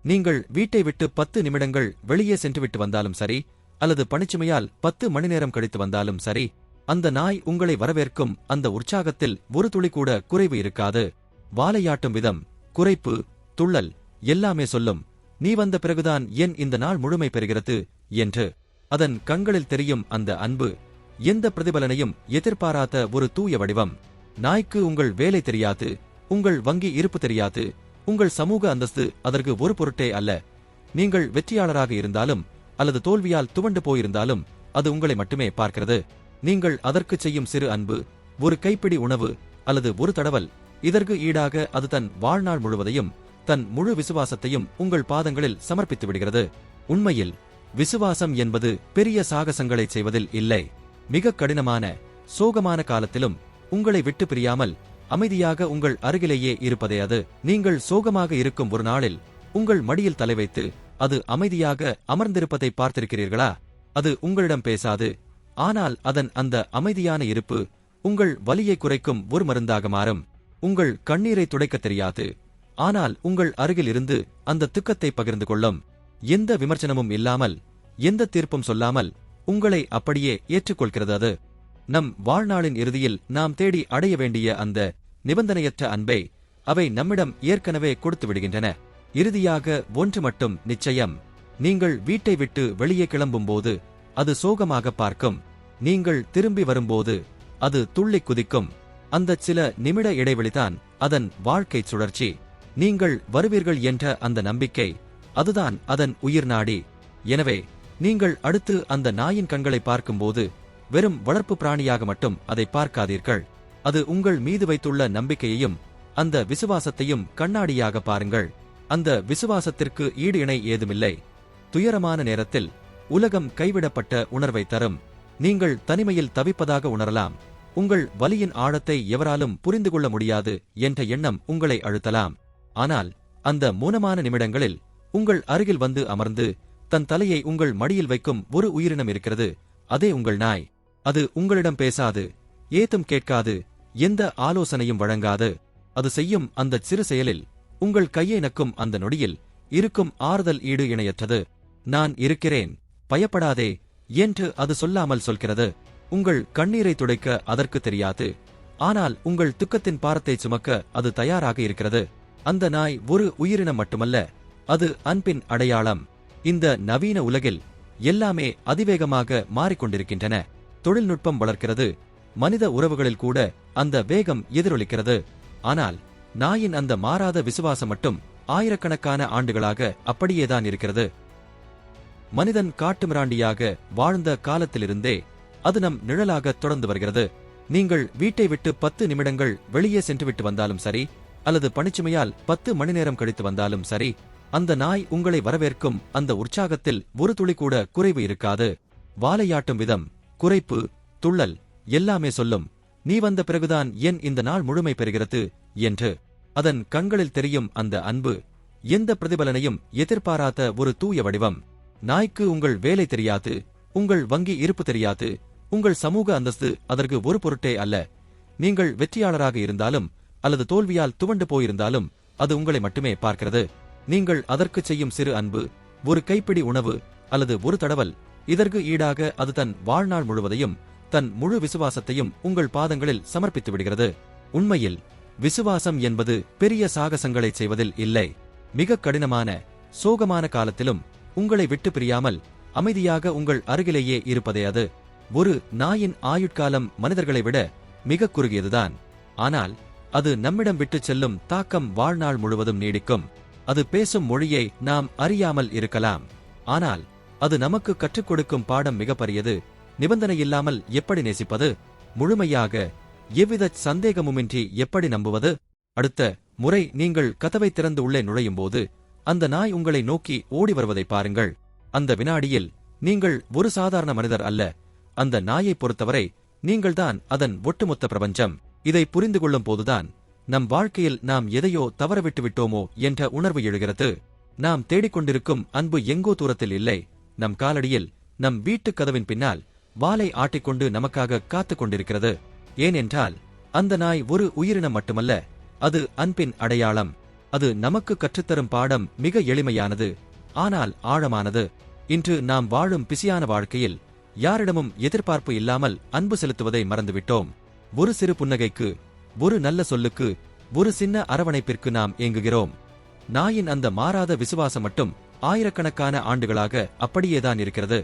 நீங்கள் வீட்டை விட்டு 10 நிமிடங்கள் வெளியே சென்றுவிட்டு வந்தாலும் சரி, அல்லது பணிச்சுமையால் 10 மணி நேரம் கழித்து வந்தாலும் சரி, அந்த நாய் உங்களை வரவேற்கும் அந்த உற்சாகத்தில் ஒரு துளி கூட குறைவு இருக்காது. வாலையாட்டும் விதம், குரைப்பு, துள்ளல் எல்லாமே சொல்லும், நீ வந்த பிறகுதான் ஏன் இந்த நாள் முழுமை பெறுகிறது என்று. அதன் கண்களில் தெரியும் அந்த அன்பு, எந்த பிரதிபலனையும் எதிர்பாராத ஒரு தூய வடிவம். நாய்க்கு உங்கள் வேலை தெரியாது, உங்கள் வங்கி இருப்பு தெரியாது, உங்கள் சமூக அந்தஸ்து அதற்கு ஒரு பொருட்டே அல்ல. நீங்கள் வெற்றியாளராக இருந்தாலும் அல்லது தோல்வியால் துவண்டு போயிருந்தாலும் அது உங்களை மட்டுமே பார்க்கிறது. நீங்கள் அதற்கு செய்யும் சிறு அன்பு, ஒரு கைப்பிடி உணவு அல்லது ஒரு தடவல், இதற்கு ஈடாக அது தன் வாழ்நாள் முழுவதையும், தன் முழு விசுவாசத்தையும் உங்கள் பாதங்களில் சமர்ப்பித்து விடுகிறது. உண்மையில் விசுவாசம் என்பது பெரிய சாகசங்களை செய்வதில் இல்லை. மிக கடினமான, சோகமான காலத்திலும் உங்களை விட்டு பிரியாமல் அமைதியாக உங்கள் அருகிலேயே இருப்பதே அது. நீங்கள் சோகமாக இருக்கும் ஒரு நாளில் உங்கள் மடியில் தலை வைத்து அது அமைதியாக அமர்ந்திருப்பதை பார்த்திருக்கிறீர்களா? அது உங்களிடம் பேசாது, ஆனால் அதன் அந்த அமைதியான இருப்பு உங்கள் வலியை குறைக்கும் ஒரு மருந்தாக மாறும். உங்கள் கண்ணீரை துடைக்க தெரியாது, ஆனால் உங்கள் அருகில் இருந்து அந்த துக்கத்தை பகிர்ந்து கொள்ளும். எந்த விமர்சனமும் இல்லாமல், எந்த தீர்ப்பும் சொல்லாமல் உங்களை அப்படியே ஏற்றுக்கொள்கிறது அது. நம் வாழ்நாளின் இறுதியில் நாம் தேடி அடைய வேண்டிய அந்த நிபந்தனையற்ற அன்பை அவை நம்மிடம் ஏற்கனவே கொடுத்து விடுகின்றன. இறுதியாக ஒன்று மட்டும் நிச்சயம், நீங்கள் வீட்டை விட்டு வெளியே கிளம்பும்போது அது சோகமாக பார்க்கும். நீங்கள் திரும்பி வரும்போது அது துள்ளிக் குதிக்கும். அந்த சில நிமிட இடைவெளிதான் அதன் வாழ்க்கை சுழற்சி. நீங்கள் வருவீர்கள் என்ற அந்த நம்பிக்கை, அதுதான் அதன் உயிர் நாடி. எனவே நீங்கள் அடுத்து அந்த நாயின் கண்களை பார்க்கும்போது வெறும் வளர்ப்பு பிராணியாக மட்டும் அதை பார்க்காதீர்கள். அது உங்கள் மீது வைத்துள்ள நம்பிக்கையையும் அந்த விசுவாசத்தையும் கண்ணாடியாக பாருங்கள். அந்த விசுவாசத்திற்கு ஈடு இணை ஏதுமில்லை. துயரமான நேரத்தில் உலகம் கைவிடப்பட்ட உணர்வை தரும். நீங்கள் தனிமையில் தவிப்பதாக உணரலாம், உங்கள் வலியின் ஆழத்தை எவராலும் புரிந்து கொள்ள முடியாது என்ற எண்ணம் உங்களை அழுத்தலாம். ஆனால் அந்த மௌனமான நிமிடங்களில் உங்கள் அருகில் வந்து அமர்ந்து தன் தலையை உங்கள் மடியில் வைக்கும் ஒரு உயிரினம் இருக்கிறது. அதே உங்கள் நாய். அது உங்களிடம் பேசாது, ஏதும் கேட்காது, எந்த ஆலோசனையும் வழங்காது. அது செய்யும் அந்த சிறு செயலில், உங்கள் கையை நக்கும் அந்த நொடியில் இருக்கும் ஆறுதல் ஈடு இணையற்றது. நான் இருக்கிறேன், பயப்படாதே என்று அது சொல்லாமல் சொல்கிறது. உங்கள் கண்ணீரை துடைக்க அதற்கு தெரியாது, ஆனால் உங்கள் துக்கத்தின் பாரத்தை சுமக்க அது தயாராக இருக்கிறது. அந்த நாய் ஒரு உயிரினம் மட்டுமல்ல, அது அன்பின் அடையாளம். இந்த நவீன உலகில் எல்லாமே அதிவேகமாக மாறிக்கொண்டிருக்கின்றன. தொழில்நுட்பம் வளர்க்கிறது, மனித உறவுகளில் கூட அந்த வேகம் எதிரொலிக்கிறது. ஆனால் நாயின் அந்த மாறாத விசுவாசம் மட்டும் ஆயிரக்கணக்கான ஆண்டுகளாக அப்படியேதான் இருக்கிறது. மனிதன் காட்டுமிராண்டியாக வாழ்ந்த காலத்திலிருந்தே அது நம் நிழலாக தொடர்ந்து வருகிறது. நீங்கள் வீட்டை விட்டு 10 நிமிடங்கள் வெளியே சென்றுவிட்டு வந்தாலும் சரி, அல்லது பணிச்சுமையால் 10 மணி நேரம் கழித்து வந்தாலும் சரி, அந்த நாய் உங்களை வரவேற்கும் அந்த உற்சாகத்தில் ஒரு துளி கூட குறைவு இருக்காது. வாலையாட்டும் விதம், குரைப்பு, துள்ளல் எல்லாமே சொல்லும், நீ வந்த பிறகுதான் ஏன் இந்த நாள் முழுமை பெறுகிறது என்று. அதன் கண்களில் தெரியும் அந்த அன்பு, எந்த பிரதிபலனையும் எதிர்பாராத ஒரு தூய வடிவம். நாய்க்கு உங்கள் வேலை தெரியாது, உங்கள் வங்கி இருப்பு தெரியாது, உங்கள் சமூக அந்தஸ்து அதற்கு ஒரு பொருட்டே அல்ல. நீங்கள் வெற்றியாளராக இருந்தாலும் அல்லது தோல்வியால் துவண்டு போயிருந்தாலும் அது உங்களை மட்டுமே பார்க்கிறது. நீங்கள் அதற்கு செய்யும் சிறு அன்பு, ஒரு கைப்பிடி உணவு அல்லது ஒரு தடவல், இதற்கு ஈடாக அது தன் வாழ்நாள் முழுவதையும், தன் முழு விசுவாசத்தையும் உங்கள் பாதங்களில் சமர்ப்பித்து விடுகிறது. உண்மையில் விசுவாசம் என்பது பெரிய சாகசங்களை செய்வதில் இல்லை. மிக கடினமான, சோகமான காலத்திலும் உங்களை விட்டு பிரியாமல் அமைதியாக உங்கள் அருகிலேயே இருப்பதே அது. ஒரு நாயின் ஆயுட்காலம் மனிதர்களை விட மிக குறுகியதுதான். ஆனால் அது நம்மிடம் விட்டுச் செல்லும் தாக்கம் வாழ்நாள் முழுவதும் நீடிக்கும். அது பேசும் மொழியை நாம் அறியாமல் இருக்கலாம், ஆனால் அது நமக்கு கற்றுக் கொடுக்கும் பாடம் மிகப்பெரியது. நிபந்தனையில்லாமல் எப்படி நேசிப்பது, முழுமையாக, எவ்வித சந்தேகமுமின்றி எப்படி நம்புவது. அடுத்த முறை நீங்கள் கதவை திறந்து உள்ளே நுழையும்போது அந்த நாய் உங்களை நோக்கி ஓடி வருவதை பாருங்கள். அந்த வினாடியில் நீங்கள் ஒரு சாதாரண மனிதர் அல்ல. அந்த நாயை பொறுத்தவரை நீங்கள்தான் அதன் ஒட்டுமொத்த பிரபஞ்சம். இதை புரிந்து கொள்ளும் போதுதான் நம் வாழ்க்கையில் நாம் எதையோ தவறவிட்டு விட்டோமோ என்ற உணர்வு எழுகிறது. நாம் தேடிக்கொண்டிருக்கும் அன்பு எங்கோ தூரத்தில் இல்லை, நம் காலடியில், நம் வீட்டுக் கதவின் பின்னால் வாலை ஆட்டிக்கொண்டு நமக்காக காத்துக் கொண்டிருக்கிறது. ஏனென்றால் அந்த நாய் ஒரு உயிரினம் மட்டுமல்ல, அது அன்பின் அடையாளம். அது நமக்கு கற்றுத்தரும் பாடம் மிக எளிமையானது, ஆனால் ஆழமானது. இன்று நாம் வாழும் பிஸியான வாழ்க்கையில் யாரிடமும் எதிர்பார்ப்பு இல்லாமல் அன்பு செலுத்துவதை மறந்துவிட்டோம். ஒரு சிறு புன்னகைக்கு, ஒரு நல்ல சொல்லுக்கு, ஒரு சின்ன அரவணைப்பிற்கு நாம் ஏங்குகிறோம். நாயின் அந்த மாறாத விசுவாசம் மட்டும் ஆயிரக்கணக்கான ஆண்டுகளாக அப்படியேதான் இருக்கிறது.